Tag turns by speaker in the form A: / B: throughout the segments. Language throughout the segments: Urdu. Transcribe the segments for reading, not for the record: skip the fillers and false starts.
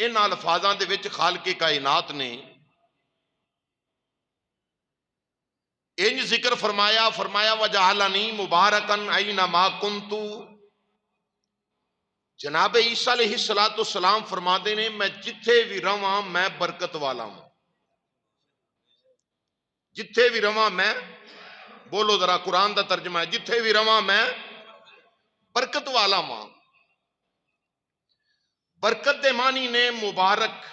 A: ان الفاظاں دے وچ خالق کائنات نے انج ذکر فرمایا وجعلنی مبارکن اینما کنت. جناب عیسیٰ علیہ السلام فرماتے نے میں جتھے بھی رواں میں برکت والا ہوں. جتھے بھی رواں میں، بولو ذرا قرآن دا ترجمہ ہے، جتھے بھی رواں میں برکت والا ہوں. برکت دے معنی نے مبارک،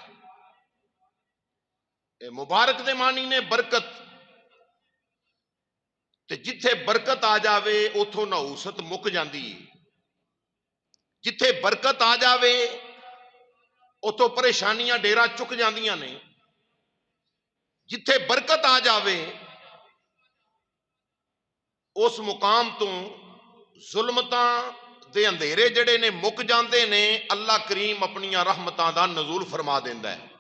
A: مبارک دے معنی نے برکت. تے جتھے برکت آ جاوے اتھوں نحوست مک جاندی ہے. جتھے برکت آ جاوے اتھوں پریشانیاں ڈیرا چک جاندیاں نے. جتھے برکت آ جاوے اس مقام تو ظلمتاں دے اندھیرے جڑے نے مک جاندے نے. اللہ کریم اپنی رحمتاں دا نزول فرما دیندا ہے.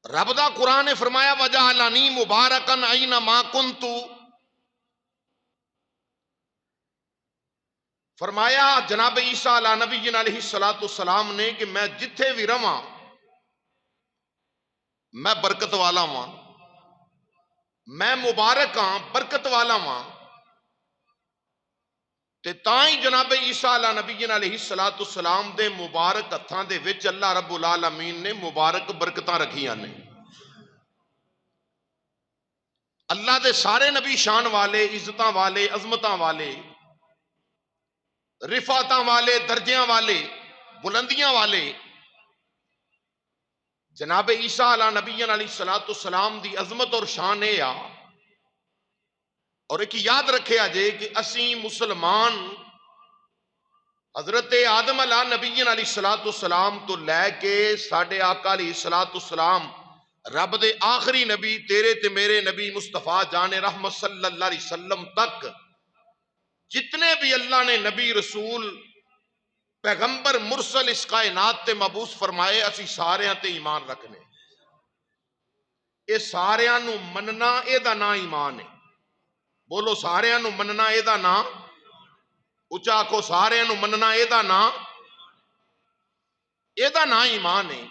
A: رب دا قرآن نے فرمایا وجعلنی مبارکن اینما کنت. فرمایا جناب عیسیٰ علیہ نبی علیہ السلام نے کہ میں جتھے بھی رواں میں برکت والا ہاں، میں مبارک ہاں، برکت والا ہاں. تے تائیں جناب عیسیٰ علیہ نبی علیہ السلام دے مبارک ہتھاں دے وچ اللہ رب العالمین نے مبارک برکتاں رکھیاں نے. اللہ دے سارے نبی شان والے، عزتاں والے، عظمتاں والے، رفعتاں والے، درجیاں والے، بلندیاں والے جناب عیسیٰ علیہ نبی علیہ السلام دی عظمت اور شان ہے. اور ایک یاد رکھے آجے کہ اسی مسلمان حضرت آدم علیہ نبی علیہ السلام تو لے کے ساڈے آقا علیہ السلام رب دے آخری نبی تیرے تے میرے نبی مصطفیٰ جان رحمت صلی اللہ علیہ وسلم تک جتنے بھی اللہ نے نبی رسول پیغمبر مرسل اس کائنات تے مبعوث فرمائے اسی ساریاں تے ایمان رکھنے. اے ساریاں نو مننا اے دا نا ایمان ہے. بولو ساریاں نو مننا اے دا نا، اچا آکھو ساریاں نو مننا اے دا نا، اے دا نا ایمان ہے.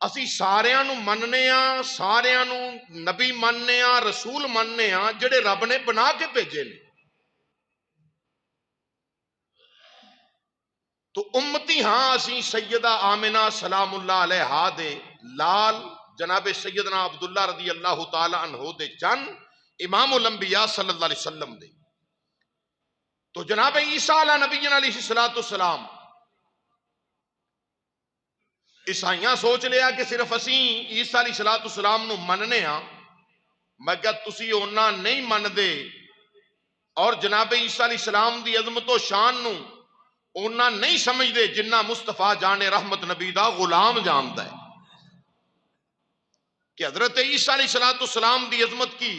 A: اسی ساریاں نو مننے ہاں، ساریاں نو نبی مننے ہاں، رسول مننے ہاں جڑے رب نے بنا کے بھیجے نے. تو امتی ہاں اسی سیدہ آمنہ سلام اللہ علیہا دے لال جناب سیدنا عبداللہ رضی اللہ تعالی عنہ دے چند امام الانبیاء صلی اللہ علیہ وسلم دے. تو جناب عیسیٰ علیہ نبی علیہ السلام عیسائیاں سوچ لیا کہ صرف اسی عیسیٰ علیہ السلام نو مننے ہاں. میں کہا تسی اونا نہیں من دے اور جناب عیسیٰ علیہ السلام دی عظمت و شان نو اونا نہیں سمجھ دے جنہ مصطفیٰ جان رحمت نبی دا غلام جاندا ہے. کہ حضرت عیسیٰ علیہ السلام دی عظمت کی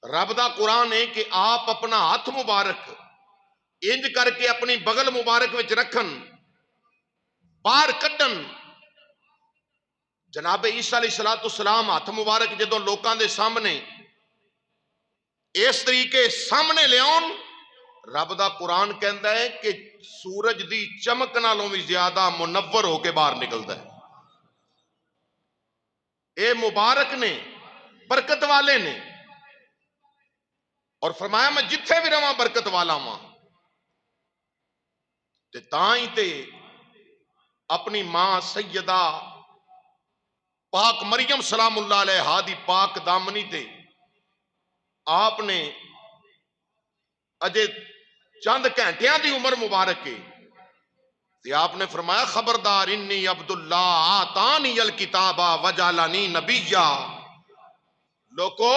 A: رب دا قرآن ہے کہ آپ اپنا ہاتھ مبارک انج کر کے اپنی بغل مبارک وچ رکھن، باہر کڈن. جناب عیسیٰ علیہ السلام ہاتھ مبارک جدوں لوکاں دے سامنے اس طریقے سامنے لیاؤن، رب دا قرآن کہندا ہے کہ سورج دی چمک نالوں بھی زیادہ منور ہو کے باہر نکلدا ہے. اے مبارک نے، برکت والے نے. اور فرمایا میں جتھے بھی رواں برکت والا ہاں. تے تائیں تے اپنی ماں سیدہ پاک مریم سلام اللہ علیہا دی پاک دامنی تے آپ نے اجے چند گھنٹیاں دی عمر مبارک ہے تے آپ نے فرمایا خبردار انی عبداللہ آتانی الکتاب وجعلنی نبیا. لوگو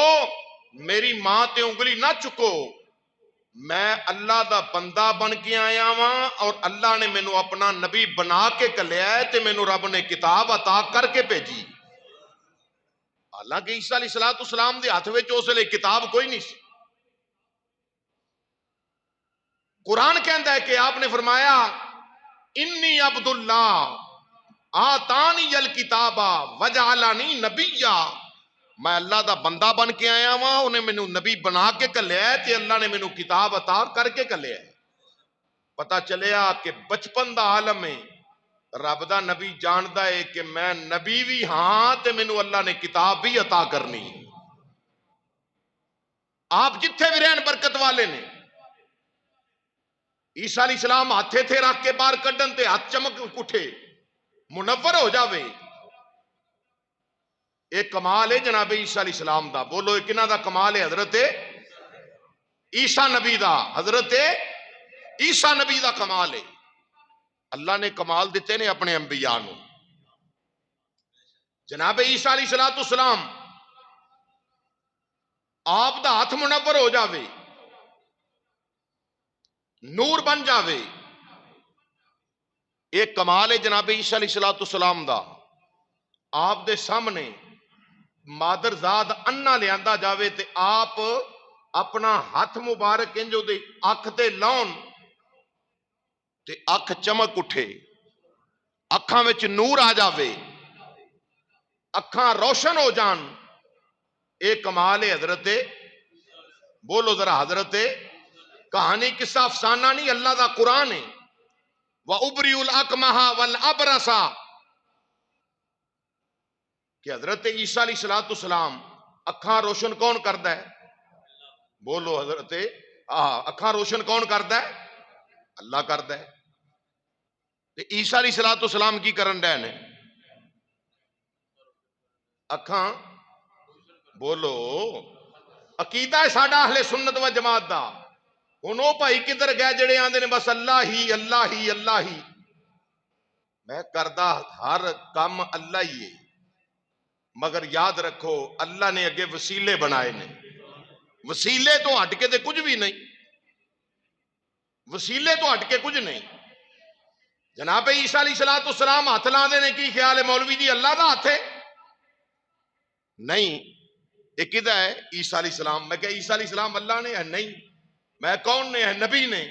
A: میری ماں تے انگلی نہ چکو، میں اللہ دا بندہ بن کے آیا ہاں اور اللہ نے مینوں اپنا نبی بنا کے کلیا ہے تے مینوں رب نے کتاب عطا کر کے بھیجی. حالانکہ عیسیٰ علیہ السلام دے ہاتھ وچ اس ویلے کتاب کوئی نہیں سی. قرآن کہندا ہے کہ آپ نے فرمایا انی عبداللہ آتانی الکتاب وجعلنی نبیا. میں اللہ دا بندہ بن کے آیا ہاں، انہیں مینوں نبی بنا کے کلیا ہے تے اللہ نے مینوں کتاب عطا کر کے کلیا ہے. پتا چلیا کہ بچپن دا عالم ہے، رب دا نبی جاندا ہے کہ میں نبی بھی ہاں تے مینوں اللہ نے کتاب بھی عطا کرنی ہے۔ آپ جتھے بھی رہن برکت والے نے۔ عیسیٰ علیہ السلام ہاتھے تھے رکھ کے باہر کڈن تے ہاتھ چمک اٹھے، منور ہو جاوے۔ ایک کمال ہے جناب عیسیٰ علیہ السلام دا، بولو ایک کنہ دا کمال ہے؟ حضرت عیسیٰ نبی دا، حضرت عیسیٰ نبی دا کمال ہے۔ اللہ نے کمال دیتے نے اپنے انبیاء نو۔ جناب عیسیٰ علیہ السلام آپ دا ہاتھ منور ہو جاوے، نور بن جاوے، ایک کمال ہے جناب عیسیٰ علیہ السلام دا۔ آپ دے سامنے مادر زاد انا لیاندا جاوے تے آپ اپنا ہاتھ مبارک انجو دے اکھ تے لاؤن تے اکھ چمک اٹھے، اکھاں وچ نور آ جاوے، اکھاں روشن ہو جان، ایک کمال ہے حضرت، بولو ذرا حضرت۔ کہانی قصہ افسانہ نہیں، اللہ دا قرآن ہے۔ وَأُبْرِئُ الْأَكْمَحَ وَالْأَبْرَصَ، کہ حضرت عیسیٰ علیہ السلام اکھاں روشن کون کردا ہے؟ بولو حضرت، اکھاں روشن کون کردا ہے؟ اللہ کردا ہے۔ تے عیسیٰ علیہ السلام کی کرن ڈے نے؟ اکھاں، بولو، عقیدہ ہے ساڈا اہل سنت و جماعت دا۔ ہن او بھائی کدھر گئے جڑے آندے نے بس اللہ ہی اللہ ہی اللہ ہی؟ میں کردا ہر کام اللہ ہی ہے، مگر یاد رکھو اللہ نے اگے وسیلے بنائے نے، وسیلے تو ہٹ کے تے کچھ بھی نہیں، وسیلے تو ہٹ کے کچھ نہیں۔ جناب عیسیٰ علیہ السلام ہاتھ لاندے نے، کی خیال ہے مولوی جی اللہ دا ہاتھ ہے؟ نہیں، یہ کدھا ہے؟ عیسیٰ علیہ السلام۔ میں کہ عیسیٰ علیہ السلام اللہ نے ہے؟ نہیں۔ میں کون نے ہے؟ نبی نے۔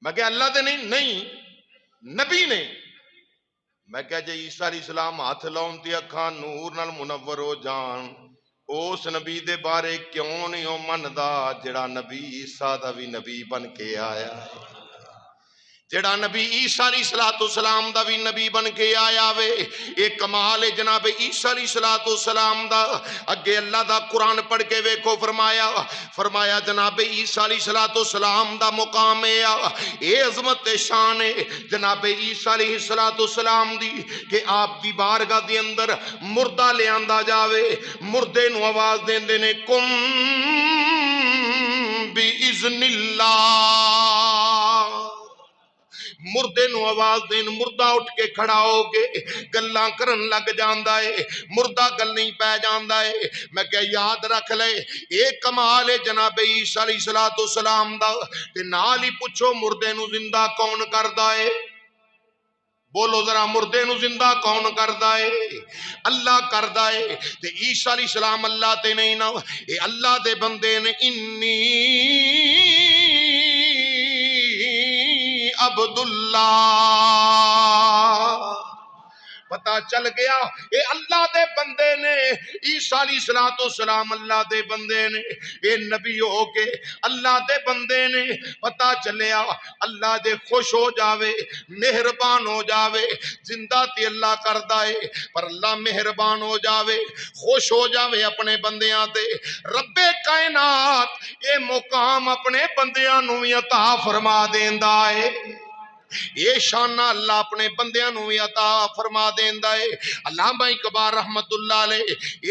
A: میں کہ اللہ دے نہیں؟ نہیں، نبی نے۔ میں کہ جے عیسیٰ علیہ السلام ہاتھ لاؤن تے اکھاں نور نال منور ہو جان، اس نبی دے بارے کیوں نہیں ہو مندا جڑا نبی عیسیٰ دا بھی نبی بن کے آیا ہے، جڑا نبی عیسیٰ علیہ السلام دا بھی نبی بن کے آیا وے؟ ایک کمال ہے جناب عیسیٰ علیہ السلام دا۔ اگے اللہ دا قرآن پڑھ کے ویکھو، فرمایا جناب عیسیٰ علیہ السلام دا مقام ہے، اے عظمت شان ہے جناب عیسیٰ علیہ السلام دی کہ آپ دی بارگاہ دی اندر مردہ لے آندا جاوے، مردے نو آواز دیندے نے کم بِإِذْنِ اللہ، مردے نو آواز دین، مردہ اٹھ کے کھڑا ہو کے گلاں کرن لگ جاندا ہے، مردہ گل نہیں پہ جاندا ہے۔ میں کہ یاد رکھ لے، ایک کمال ہے جناب عیسیٰ علیہ السلام دا۔ تے نال ہی پوچھو مردے نو زندہ کون کردا ہے؟ بولو ذرا، مردے نو زندہ کون کردا ہے؟ اللہ کردا ہے۔ تے عیسیٰ علیہ السلام اللہ تے نہیں نا، اے اللہ دے بندے نے۔ انی عبداللہ، پتہ چل گیا اے اللہ دے بندے نے، عیسیٰ علیہ السلام اللہ دے بندے نے، اے نبی ہو کے اللہ دے بندے نے۔ پتہ چلیا اللہ دے خوش ہو جاوے، مہربان ہو جاوے، زندہ تے اللہ کردا ہے، پر اللہ مہربان ہو جاوے، خوش ہو جاوے اپنے بندیاں تے۔ رب کائنات اے مقام اپنے بندیاں نو عطا فرما دیندا ہے، یہ شانہ اللہ اپنے بندیاں نو عطا فرما دیندا ہے۔ علامہ اقبال رحمت اللہ علیہ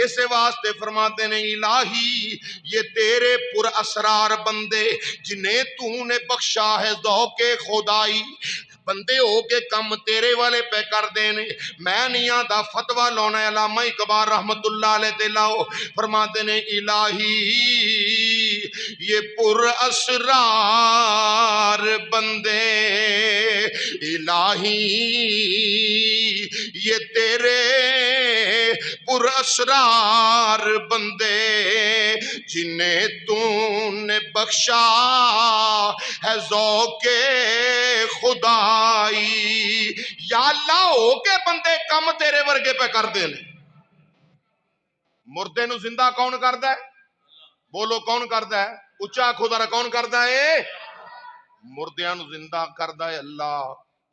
A: اسے واسطے فرماتے ہیں، الہی یہ تیرے پر اسرار بندے جنہیں تو نے بخشا ہے ذوق خدائی، بندے ہو کے کم تیرے والے پہ کر دینے، میں نہیں آدھا فتوہ لانا ہے۔ علامہ اقبال رحمت اللہ علیہ تے لاؤ، فرماتے ہیں الہی یہ پر اسرار بندے، الہی یہ تیرے پر اسرار بندے جنہیں تو نے بخشا ہے ذوق خدائی۔ یا اللہ ہو کے بندے کم تیرے ورگے پہ کر دے لیں۔ مردے نو زندہ کون کردا ہے؟ بولو کون کردا ہے؟ اچھا خدا را کون کردا ہے؟ مردیاں نو زندہ کردا ہے اللہ،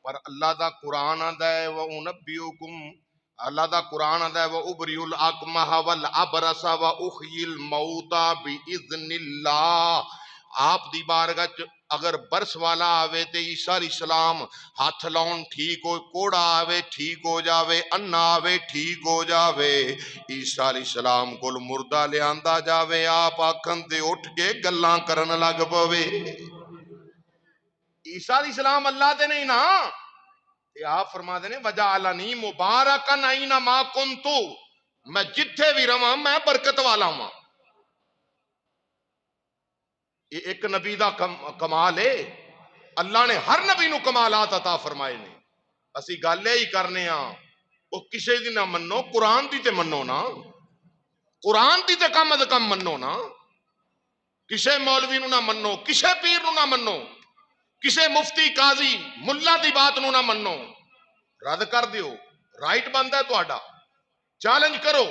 A: پر اللہ دا قرآن آندا ہے وَأُنَبِّئُكُمْ، اللہ دا قرآن آندا ہے وَأُبْرِئُ الْأَكْمَحَ وَالْأَبْرَصَ وَأُحْيِي الْمَوْتَى بِإِذْنِ اللَّهِ۔ آپ دی بارگاہ چ اگر برس والا آوے تے عیسیٰ علیہ السلام ہاتھ لاؤن ٹھیک ہو، کوڑا آوے ٹھیک ہو جاوے، انا آوے ٹھیک ہو جاوے، عیسیٰ علیہ السلام کول مردہ لے آندا جاوے، آپ آکھن تے اٹھ کے گلاں کرن لگ پوے۔ عیسیٰ علیہ السلام اللہ تے نہیں نا، تے آپ فرما دے نے وَجَعَلَنِي مُبَارَكًا أَيْنَمَا كُنتُ، میں جتھے بھی رواں میں برکت والا ہوں۔ یہ ایک نبی دا کمال ہے، اللہ نے ہر نبی نو کمالات عطا فرمائے نے، اسی گل ہی کرنے ہاں وہ کسے دی نہ منو، قرآن دی تے منو نا، قرآن دی تے کم از کم منو نا، کسے مولوی نو نہ منو، کسے پیر نو نہ منو، کسے مفتی قاضی ملا دی بات نو نہ منو، رد کر دیو، رائٹ بندا ہے تہاڈا، چیلنج کرو،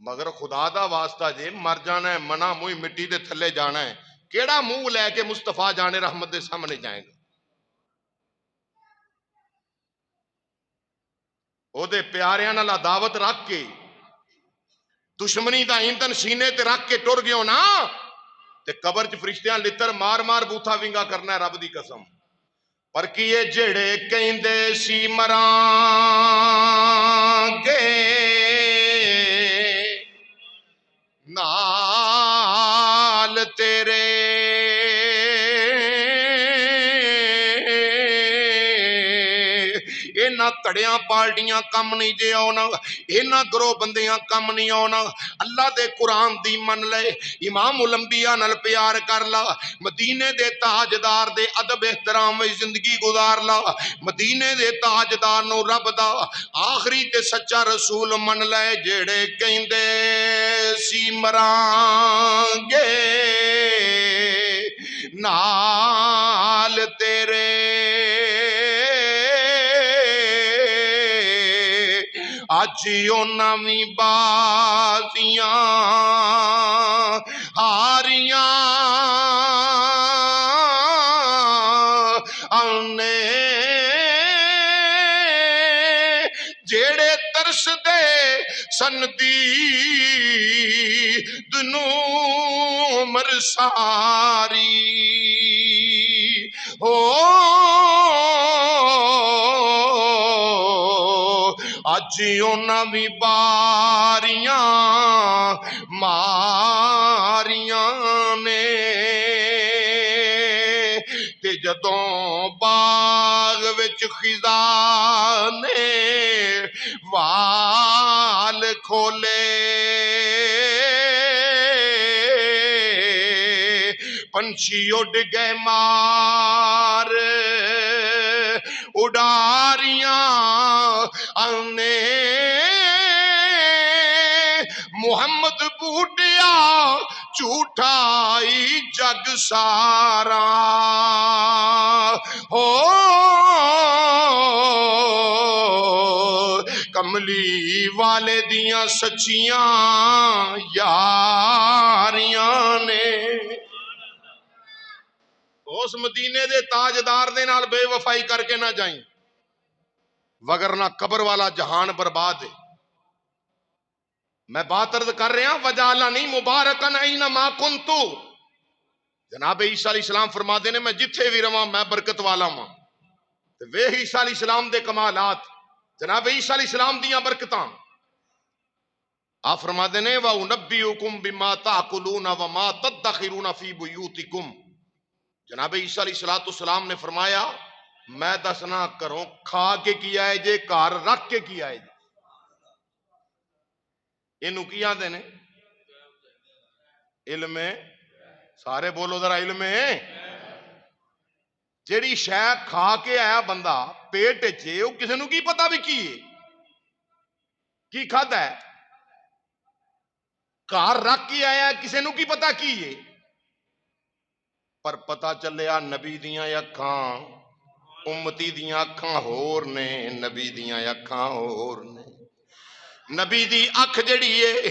A: مگر خدا دا واسطہ جے مر جانا ہے، منا موئی مٹی دے تھلے جانا ہے، کیڑا منہ لے کے مصطفیٰ جانے رحمت دے سامنے جائیں گے؟ او دے پیاریاں نال دعوت رکھ کے دشمنی دا ایندھن سینے تے رکھ کے ٹر گیو نا، تے قبر چ فرشتیاں لتر مار مار بوتھا ونگا کرنا ہے رب دی قسم۔ پر کیے جڑے کہندے سی مراں گے نال تیرے، اینا تڑیاں پارٹیاں کم نہیں جے آنا، اینا گروہ بندیاں کم نہیں آنا، اللہ دے قرآن دی من لے، امام الانبیاء نال پیار کر لا، مدینے دے تاجدار دے ادب احترام میں زندگی گزار لا، مدینے دے تاجدار نو رب دا آخری تے سچا رسول من لے، جڑے کہندے سی مران گے نال تیرے، آجیو نامی بازیاں ہاریاں آنے، جیڑے ترس دے سندی دنو مرساری ہو، آجیوں نامی باریاں ماریاں نے، تے جدوں باغ وچ خزاں نے وال کھولے، پنچھی اڈ گئے مار اڈاریاں آنے، محمد بوٹیا جھوٹائی جگ سارا ہو، کملی والے دیاں سچیاں یاریاں نے، اس مدینے دے تاجدار دے نال بے وفائی کر کے نہ جائیں، وگرنہ قبر والا جہان برباد ہے۔ میں بات عرض کر رہا ہوں وَجَعَلَنِي مُبَارَكًا أَيْنَمَا كُنتُ، جناب عیسیٰ علیہ السلام فرما دینے میں جتھے بھی رواں میں برکت والا ہوں، وہ عیسیٰ علیہ السلام دے کمالات، جناب عیسیٰ علیہ السلام دیاں برکتاں، آپ فرما دینے وَأُنَبِّئُكُمْ بِمَا تَأْكُلُونَ وَمَا تَدَّخِرُونَ فِي بُيُوتِكُمْ، جناب عیسیٰ علیہ السلام نے فرمایا میں دسنا کروں کھا کے کیا ہے جے کار رکھ کے کیا ہے جے، انہوں کیا دینے علم ہے، سارے بولو ذرا علم ہے، جیڑی شے کھا کے آیا بندہ پیٹ چے وہ کسی نو کی پتا بھی کی کھاتا ہے، کار رکھ کے آیا کسی نو کی پتا کی ہے، پر پتا چلیا نبی دیاں اکھاں امتی دیاں اکھاں ہور نے، نبی دیاں اکھاں ہور نے، نبی دی اکھ جڑی ہے